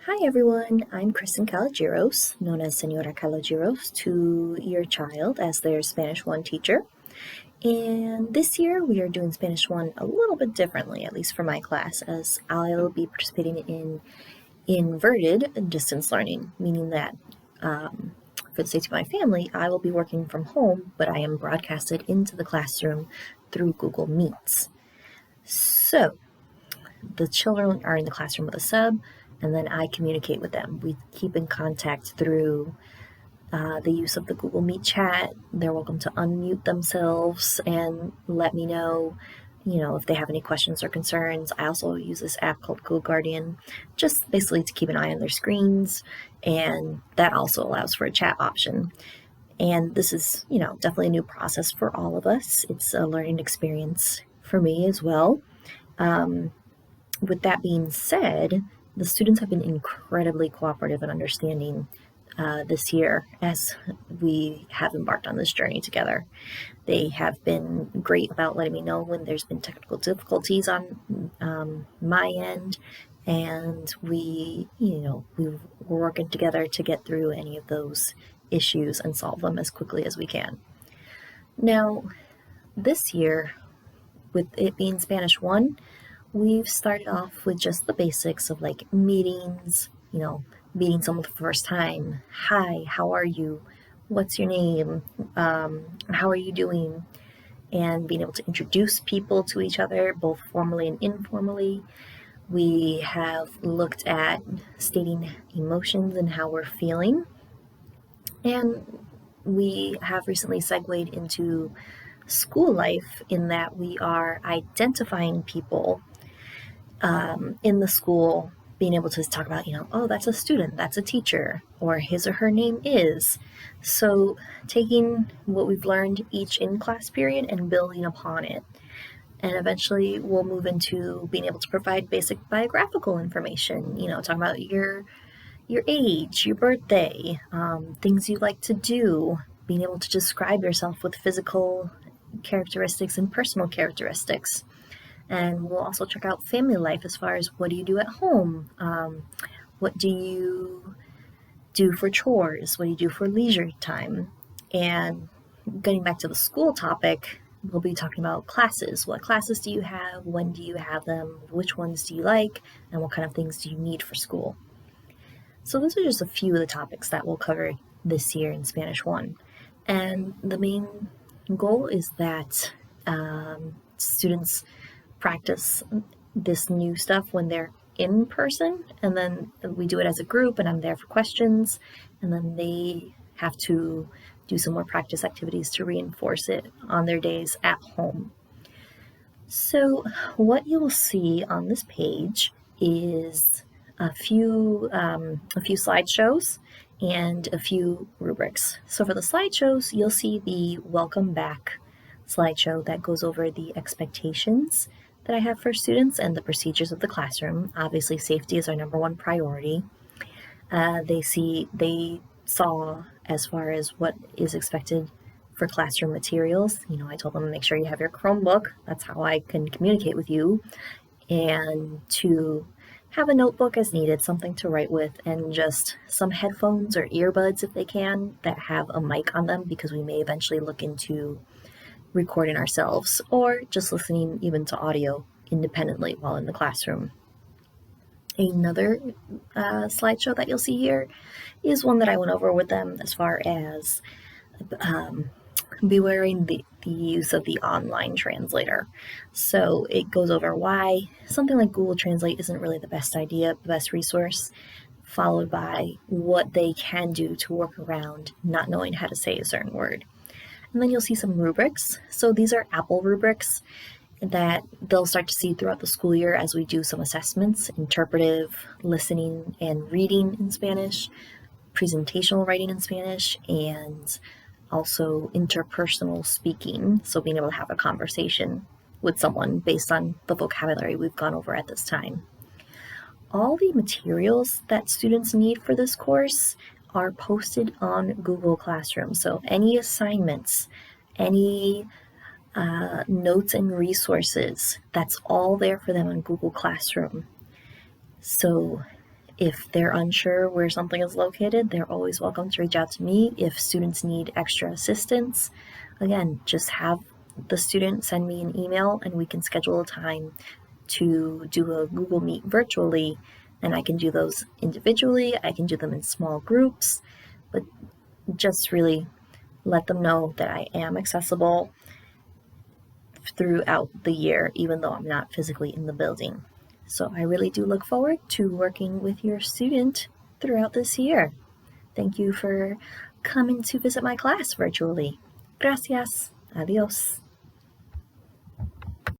Hi everyone, I'm Kristen Kalogeros, known as Senora Kalogeros to your child as their Spanish 1 teacher. And this year we are doing Spanish 1 a little bit differently, at least for my class, as I'll be participating in inverted distance learning, meaning that for the sake of my family, I will be working from home, but I am broadcasted into the classroom through Google Meets. So the children are in the classroom with a sub, and then I communicate with them. We keep in contact through the use of the Google Meet chat. They're welcome to unmute themselves and let me know, if they have any questions or concerns. I also use this app called Go Guardian, just basically to keep an eye on their screens, and that also allows for a chat option. And this is, definitely a new process for all of us. It's a learning experience for me as well. With that being said, the students have been incredibly cooperative and understanding this year as we have embarked on this journey together. They have been great about letting me know when there's been technical difficulties on my end, and we're working together to get through any of those issues and solve them as quickly as we can. Now, this year, with it being Spanish 1, we've started off with just the basics of like meetings, meeting someone for the first time. Hi, how are you? What's your name? How are you doing? And being able to introduce people to each other, both formally and informally. We have looked at stating emotions and how we're feeling. And we have recently segued into school life in that we are identifying people in the school, being able to talk about, oh, that's a student, that's a teacher, or his or her name is. So taking what we've learned each in-class period and building upon it. And eventually we'll move into being able to provide basic biographical information, talking about your age, your birthday, things you like to do, being able to describe yourself with physical characteristics and personal characteristics. And we'll also check out family life as far as what do you do at home? What do you do for chores? What do you do for leisure time? And getting back to the school topic, we'll be talking about classes. What classes do you have? When do you have them? Which ones do you like? And what kind of things do you need for school? So those are just a few of the topics that we'll cover this year in Spanish 1. And the main goal is that students practice this new stuff when they're in person, and then we do it as a group, and I'm there for questions, and then they have to do some more practice activities to reinforce it on their days at home. So what you'll see on this page is a few slideshows and a few rubrics. So for the slideshows, you'll see the welcome back slideshow that goes over the expectations that I have for students and the procedures of the classroom. Obviously, safety is our number one priority. They saw as far as what is expected for classroom materials. I told them to make sure you have your Chromebook. That's how I can communicate with you. And to have a notebook as needed, something to write with, and just some headphones or earbuds if they can that have a mic on them, because we may eventually look into recording ourselves or just listening even to audio independently while in the classroom. Another slideshow that you'll see here is one that I went over with them as far as bewaring the use of the online translator. So it goes over why something like Google Translate isn't really the best idea, the best resource, followed by what they can do to work around not knowing how to say a certain word. And then you'll see some rubrics. So these are Apple rubrics that they'll start to see throughout the school year as we do some assessments, interpretive, listening and reading in Spanish, presentational writing in Spanish, and also interpersonal speaking. So being able to have a conversation with someone based on the vocabulary we've gone over at this time. All the materials that students need for this course are posted on Google Classroom. So any assignments, any notes and resources, that's all there for them on Google Classroom. So If they're unsure where something is located, they're always welcome to reach out to me. If students need extra assistance, again, just have the student send me an email and we can schedule a time to do a Google Meet virtually, and I can do those individually, I can do them in small groups, but just really let them know that I am accessible throughout the year, even though I'm not physically in the building. So I really do look forward to working with your student throughout this year. Thank you for coming to visit my class virtually. Gracias. Adios.